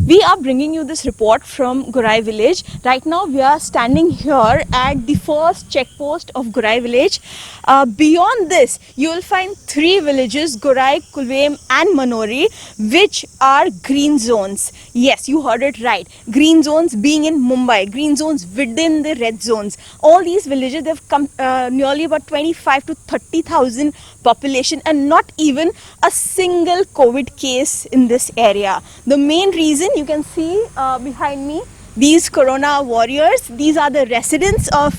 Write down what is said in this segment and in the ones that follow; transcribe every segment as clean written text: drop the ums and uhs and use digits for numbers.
We are bringing you this report from Gorai village. Right now we are standing here at the first checkpost of Gorai village. Beyond this you will find three villages, Gorai, Kulvem and Manori, which are green zones. Yes, you heard it right. Green zones being in Mumbai, green zones within the red zones. All these villages, they've come nearly about 25 to 30,000 population and not even a single COVID case in this area. The main reason you can see behind me, these corona warriors, these are the residents of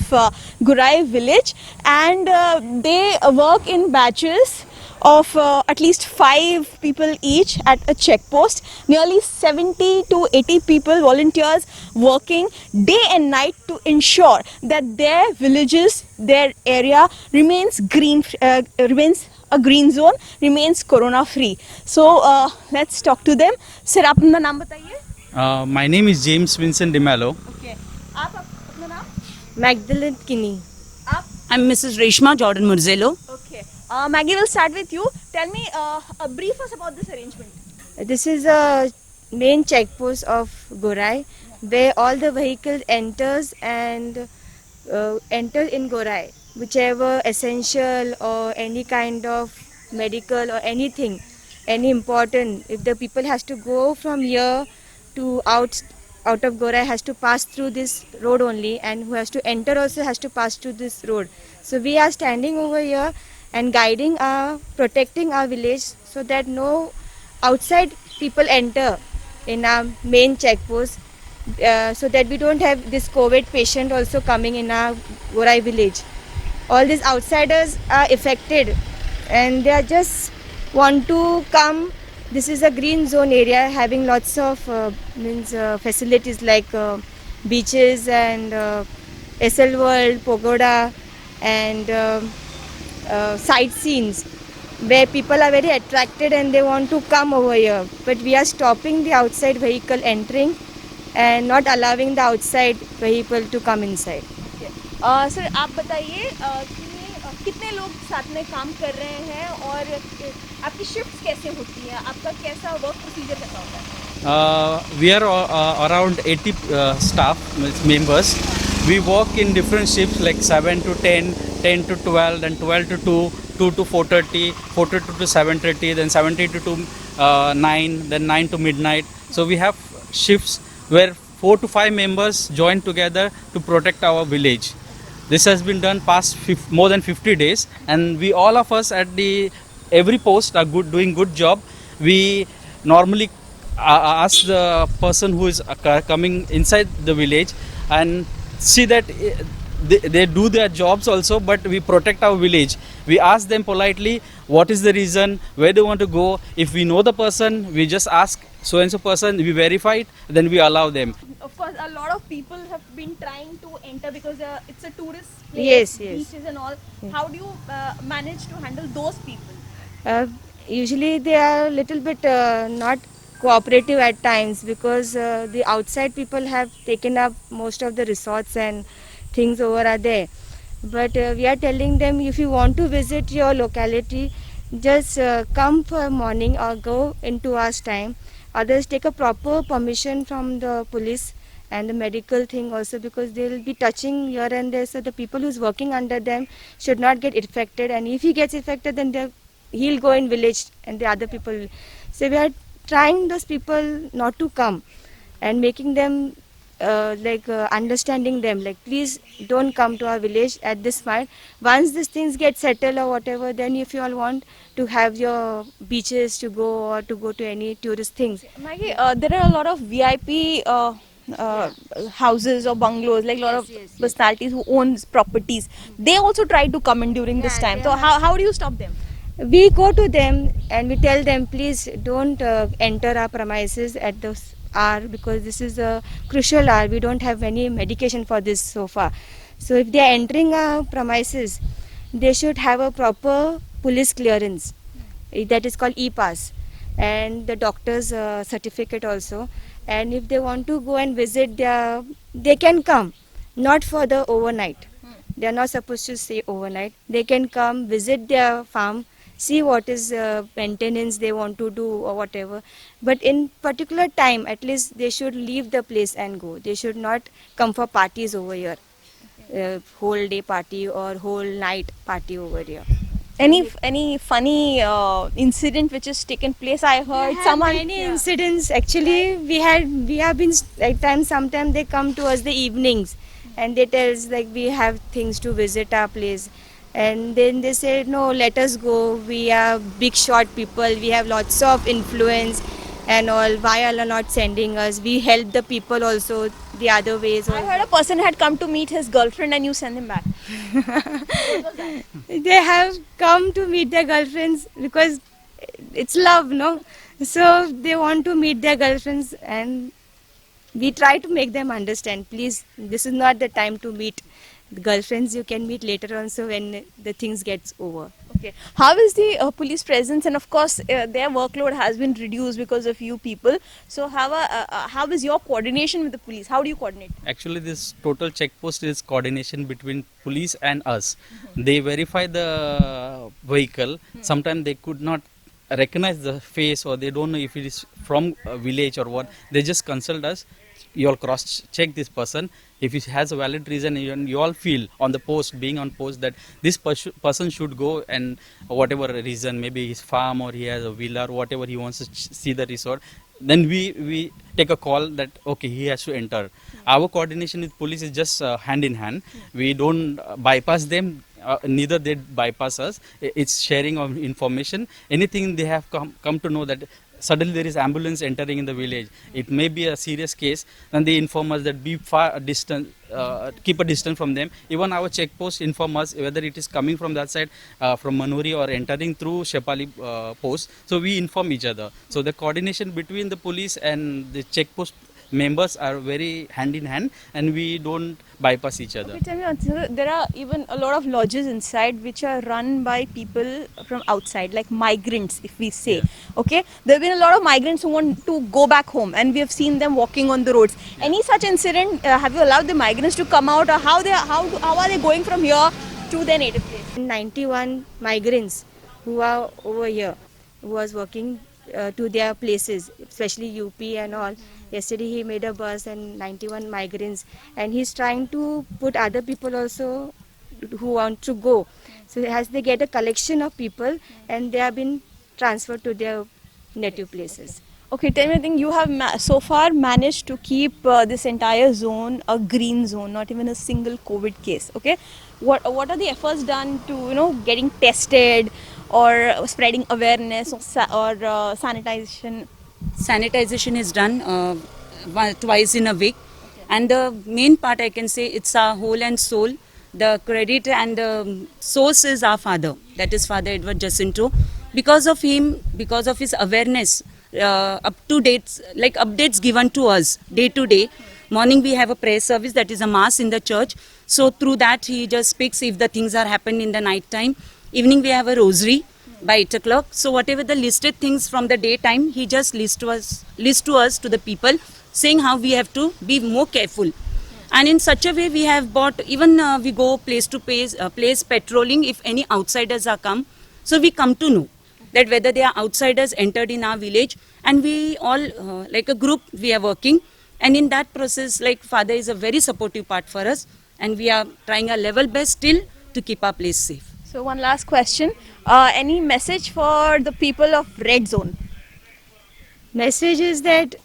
Gorai village, and they work in batches of at least 5 people each at a checkpost. Nearly 70 to 80 people, volunteers, working day and night to ensure that their villages, their area remains green, remains a green zone, remains corona free. So let's talk to them. Sir, आप अपना नाम बताइए. My name is James Vincent DeMello. Okay. आप अपना नाम? Magdalene Kinney. आप? I'm Mrs. Reshma Jordan Murzello. Okay. Maggie, will start with you. Tell me, brief us about this arrangement. This is a main checkpost of Gorai where all the vehicles enters and enter in Gorai. Whichever essential or any kind of medical or anything, any important, if the people has to go from here to out of Gorai has to pass through this road only, and who has to enter also has to pass through this road. So we are standing over here and guiding protecting our village so that no outside people enter in our main checkpost, so that we don't have this COVID patient also coming in our Gorai village. All these outsiders are affected and they are just want to come. This is a green zone area having lots of facilities like beaches and SL World, Pagoda and sightseeings where people are very attracted and they want to come over here. But we are stopping the outside vehicle entering and not allowing the outside vehicle to come inside. Sir आप बताइए कि कितने लोग साथ में काम कर रहे हैं और आपकी शिफ्ट कैसे होती है, आपका कैसा वर्क प्रोसीजर कैसा होता है? We are around 80 staff members. We work in different shifts like 7 to 10, 10 to 12, then 12 to 2, 2 to 4:30, 4:30 to 7:30, then 7:30 to 9, then 9 to midnight. So we have shifts where 4 to 5 members join together to protect our village. This has been done past more than 50 days, and we all of us at the every post are doing good job. We normally ask the person who is coming inside the village and see that they do their jobs also, but we protect our village. We ask them politely what is the reason, where do you want to go. If we know the person, we just ask so and so person, we verify it, then we allow them. Of course, a lot of people have been trying to enter because it's a tourist place, Yes. beaches and all. How do you manage to handle those people? Usually they are a little bit not cooperative at times because the outside people have taken up most of the resorts and things over are there. But we are telling them, if you want to visit your locality, just come for morning or go in 2 hours time. Others take a proper permission from the police and the medical thing also, because they will be touching here and there, so the people who's working under them should not get infected, and if he gets infected then he'll go in village and the other people. So we are trying those people not to come and making them understanding them, like please don't come to our village at this point. Once these things get settled or whatever, then if you all want to have your beaches to go or to go to any tourist things. Maggie, there are a lot of VIP houses or bungalows, like a lot of personalities who own properties. They also try to come in during this time. So how do you stop them? We go to them and we tell them, please don't enter our premises at this hour, because this is a crucial hour. We don't have any medication for this so far. So if they are entering our premises, they should have a proper police clearance. That is called e-pass, and the doctor's certificate also. And if they want to go and visit, they can come, not for the overnight. They are not supposed to stay overnight. They can come, visit their farm, see what is maintenance they want to do or whatever. But in particular time, at least they should leave the place and go. They should not come for parties over here, whole day party or whole night party over here. Any funny incident which has taken place? I heard someone. Many incidents actually. We have been like sometimes they come to us the evenings and they tell us like we have things to visit our place, and then they say no, let us go, we are big shot people, we have lots of influence and all, why are not sending us, we help the people also the other ways. I heard a person had come to meet his girlfriend and you send him back. They have come to meet their girlfriends because it's love, no? So they want to meet their girlfriends and we try to make them understand, please, this is not the time to meet the girlfriends, you can meet later on, so when the things gets over. Okay. How is the police presence? And of course, their workload has been reduced because of you people. So how is your coordination with the police? How do you coordinate? Actually, this total check post is coordination between police and us. They verify the vehicle. Sometimes they could not recognize the face, or they don't know if it is from a village or what. They just consult us. You all cross check this person. If he has a valid reason, you all feel on the post, being on post, that this person should go, and whatever reason, maybe his farm or he has a villa or whatever, he wants to see the resort, then we take a call that okay, he has to enter. Our coordination with police is just hand in hand. We don't bypass them, neither they bypass us. It's sharing of information. Anything they have come to know that suddenly there is ambulance entering in the village, it may be a serious case, then they inform us that be far distant, keep a distance from them. Even our check post inform us whether it is coming from that side, from Manuri, or entering through Shepali post. So we inform each other. So the coordination between the police and the check post members are very hand in hand, and we don't bypass each other. Okay, tell me, Anshu, there are even a lot of lodges inside which are run by people from outside, like migrants, if we say. Okay, there have been a lot of migrants who want to go back home, and we have seen them walking on the roads. Any such incident? Have you allowed the migrants to come out, or how are they going from here to their native place? 91 migrants who are over here, who was working to their places, especially UP and all. Yesterday he made a bus and 91 migrants, and he's trying to put other people also who want to go. So as they get a collection of people, and they have been transferred to their native places. Okay, tell me, I think you have so far managed to keep this entire zone a green zone, not even a single COVID case. Okay, what are the efforts done to getting tested or spreading awareness or sanitization? Sanitization is done twice in a week, and the main part I can say it's our whole and soul. The credit and the source is our father, that is Father Edward Jacinto. Because of him, because of his awareness, up to dates, like updates given to us day to day. Morning we have a prayer service, that is a mass in the church. So through that he just speaks if the things are happening in the night time. Evening we have a rosary by 8 o'clock. So whatever the listed things from the daytime, he just lists to us to the people, saying how we have to be more careful. And in such a way we have bought, even we go place to place patrolling if any outsiders are come. So we come to know that whether they are outsiders entered in our village, and we all like a group we are working, and in that process like Father is a very supportive part for us, and we are trying our level best still to keep our place safe. So one last question, any message for the people of Red Zone? Message is that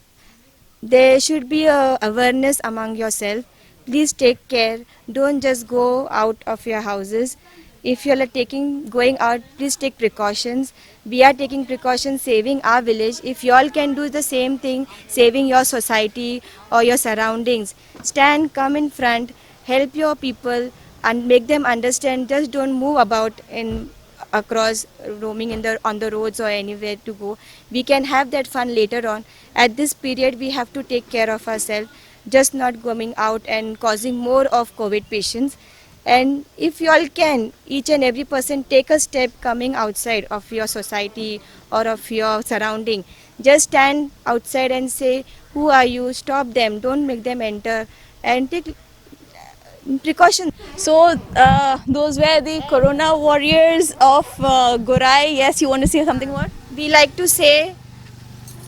there should be a awareness among yourself. Please take care. Don't just go out of your houses. If you are going out, please take precautions. We are taking precautions, saving our village. If you all can do the same thing, saving your society or your surroundings, stand, come in front, help your people, and make them understand. Just don't move about across, roaming on the roads or anywhere to go. We can have that fun later on. At this period, we have to take care of ourselves, just not going out and causing more of COVID patients. And if you all can, each and every person take a step coming outside of your society or of your surrounding. Just stand outside and say, who are you? Stop them. Don't make them enter. And precaution. So those were the Corona warriors of Gorai. Yes, you want to say something more? We like to say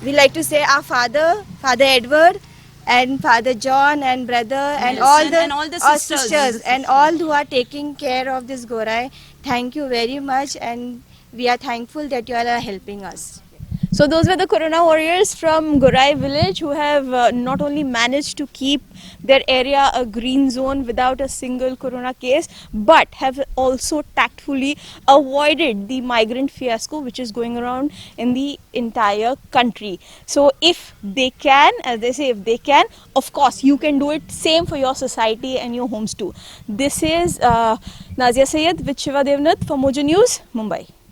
our Father Edward, and Father John, and brother, and all Nelson, the and all the our sisters. and all who are taking care of this Gorai. Thank you very much, and we are thankful that you all are helping us. So those were the Corona warriors from Gorai village who have not only managed to keep their area a green zone without a single Corona case, but have also tactfully avoided the migrant fiasco which is going around in the entire country. So if they can, as they say, if they can, of course you can do it. Same for your society and your homes too. This is Nazia Sayed with Shiva Devnath for Mojo News, Mumbai.